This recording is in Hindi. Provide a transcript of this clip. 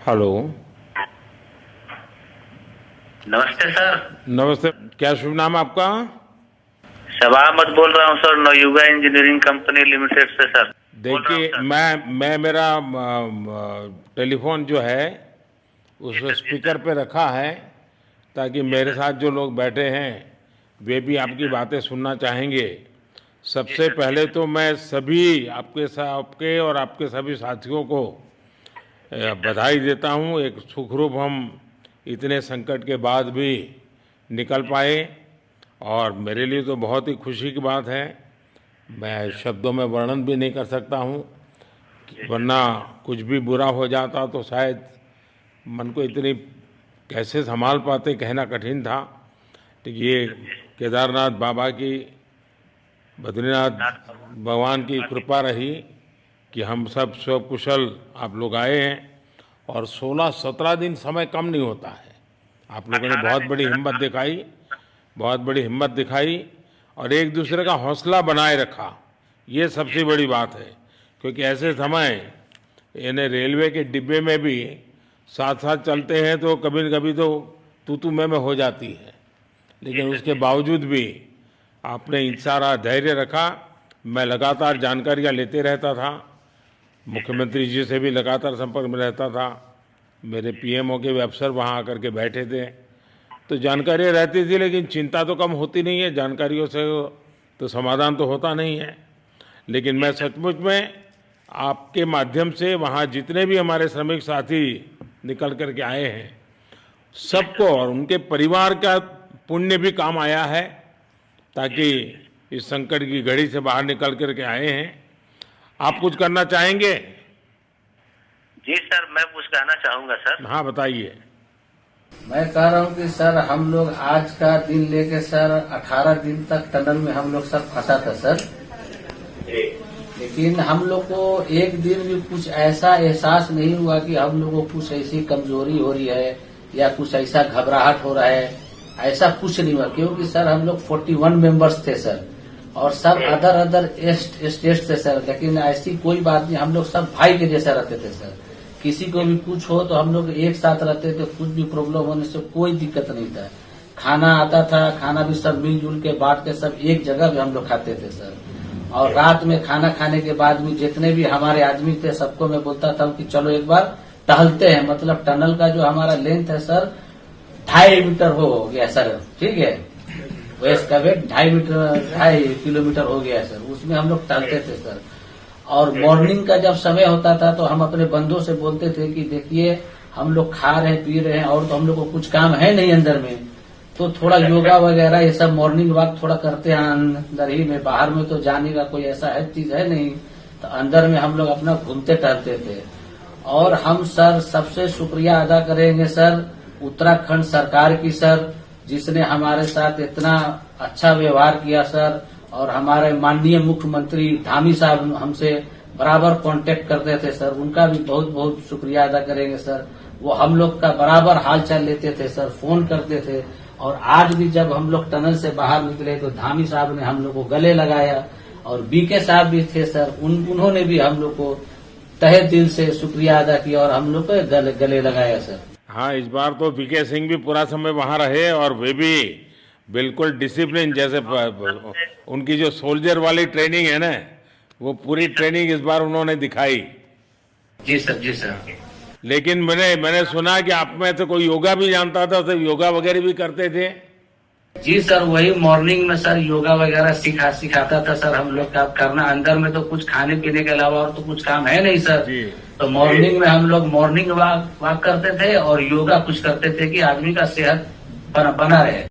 हेलो। नमस्ते सर। नमस्ते। क्या शुभ नाम आपका? शबा अहमद बोल रहा हूँ sir, Navayuga engineering company limited से सर। बोल रहा हूँ देखिए, सर। मैं मेरा टेलीफोन जो है जी उस सर, जी स्पीकर सर। पे रखा है ताकि जी मेरे सर। साथ जो लोग बैठे हैं वे भी जी आपकी सर। बातें सुनना चाहेंगे। जी सबसे सर, जी पहले सर। तो मैं सभी आपके और आपके सभी साथियों को जी सर। बधाई देता हूँ। एक सुखरूप हम इतने संकट के बाद भी निकल जी सर। पाए और जी मेरे लिए सर। तो बहुत ही खुशी की बात है। जी मैं सर। शब्दों में वर्णन भी नहीं कर सकता हूँ, जी सर। वरना कुछ भी बुरा हो जाता तो शायद मन को इतनी कैसे संभाल पाते कहना कठिन था। तो जी ये सर। जी सर। केदारनाथ बाबा की, बद्रीनाथ नाथ बाबा भगवान की कृपा की। कृपा रही कि हम सब स्वकुशल आप लोग आए हैं। और 16-17 दिन समय कम नहीं होता है। आप लोगों ने 18 बहुत दिन बड़ी सर, हिम्मत 18 दिन। दिखाई, बहुत बड़ी हिम्मत दिखाई और एक जी दूसरे का सर। हौसला बनाए रखा। ये जी सबसे सर। बड़ी बात है, क्योंकि जी ऐसे सर। समय यानी रेलवे के डिब्बे में भी साथ साथ जी चलते हैं तो कभी न कभी तो तू मैं हो जाती है, जी लेकिन सर। उसके जी सर। बावजूद भी आपने जी सर। सारा धैर्य रखा। मैं लगातार जानकारियाँ लेते रहता था, जी सर। मुख्यमंत्री जी से भी लगातार संपर्क में रहता था, मेरे जी सर। पीएमओ के भी अफसर वहाँ आकर के बैठे थे। तो जानकारियाँ रहती थी, लेकिन चिंता तो कम होती नहीं है, जानकारियों से तो समाधान तो होता नहीं है। लेकिन जी मैं सर। सचमुच में आपके माध्यम से वहाँ जितने भी हमारे श्रमिक साथी निकल कर के आए हैं जी सबको सर। और उनके परिवार का पुण्य भी काम आया है, जी ताकि सर। इस संकट की घड़ी से बाहर निकल कर के आए हैं। जी आप कुछ सर। करना चाहेंगे? जी सर, मैं कुछ कहना चाहूंगा सर। हाँ, बताइए। मैं कह रहा हूँ कि सर हम लोग आज का दिन लेके सर 18 दिन तक टनल में हम लोग सब फंसा था सर। जी। लेकिन हम लोग को एक दिन भी कुछ ऐसा एहसास नहीं हुआ कि हम लोगों को कुछ ऐसी कमजोरी हो रही है या कुछ ऐसा घबराहट हो रहा है। ऐसा कुछ नहीं हुआ, क्योंकि सर हम लोग 41 मेंबर्स थे सर और सब अदर स्टेट से सर। लेकिन ऐसी कोई बात नहीं, हम लोग सब भाई के जैसा रहते थे सर। किसी को भी कुछ हो तो हम लोग एक साथ रहते थे, कुछ भी प्रॉब्लम होने से कोई दिक्कत नहीं था। खाना आता था, खाना भी सब मिलजुल के बांट के सब एक जगह भी हम लोग खाते थे सर। और रात में खाना खाने के बाद भी जितने भी हमारे आदमी थे सबको मैं बोलता था कि चलो एक बार टहलते हैं। मतलब टनल का जो हमारा लेंथ है सर 2.5 मीटर हो गया सर, ठीक है। वेस्ट का वेट 2.5 किलोमीटर हो गया सर। उसमें हम लोग टहलते थे सर। और मॉर्निंग का जब समय होता था तो हम अपने बंदों से बोलते थे कि देखिए हम लोग खा रहे हैं पी रहे हैं और तो हम लोग को कुछ काम है नहीं अंदर में, तो थोड़ा योगा वगैरह ये सब मॉर्निंग वॉक थोड़ा करते हैं अंदर ही में। बाहर में तो जाने का कोई ऐसा है चीज है नहीं, तो अंदर में हम लोग अपना घूमते टहलते थे। और हम सर सबसे शुक्रिया अदा करेंगे सर उत्तराखंड सरकार की सर, जिसने हमारे साथ इतना अच्छा व्यवहार किया सर। और हमारे माननीय मुख्यमंत्री धामी साहब हमसे बराबर कांटेक्ट करते थे सर, उनका भी बहुत बहुत शुक्रिया अदा करेंगे सर। वो हम लोग का बराबर हालचाल लेते थे सर, फोन करते थे। और आज भी जब हम लोग टनल से बाहर निकले तो धामी साहब ने हम लोग को गले लगाया और बीके साहब भी थे सर, उन्होंने भी हम लोग को तहे दिल से शुक्रिया अदा किया और हम लोग को गले लगाया सर। हाँ, इस बार तो बीके सिंह भी पूरा समय वहाँ रहे और वे भी बिल्कुल डिसिप्लिन, जैसे उनकी जो सोल्जर वाली ट्रेनिंग है ना, वो पूरी ट्रेनिंग इस बार उन्होंने दिखाई। जी सर, जी सर। लेकिन मैंने सुना कि आप में तो कोई योगा भी जानता था, तो योगा वगैरह भी करते थे। जी सर, वही मॉर्निंग में सर योगा वगैरह सिखाता था सर हम लोग का करना। अंदर में तो कुछ खाने पीने के अलावा और तो कुछ काम है नहीं सर। जी। तो मॉर्निंग में हम लोग मॉर्निंग वॉक करते थे और योगा कुछ करते थे कि आदमी का सेहत बना रहे।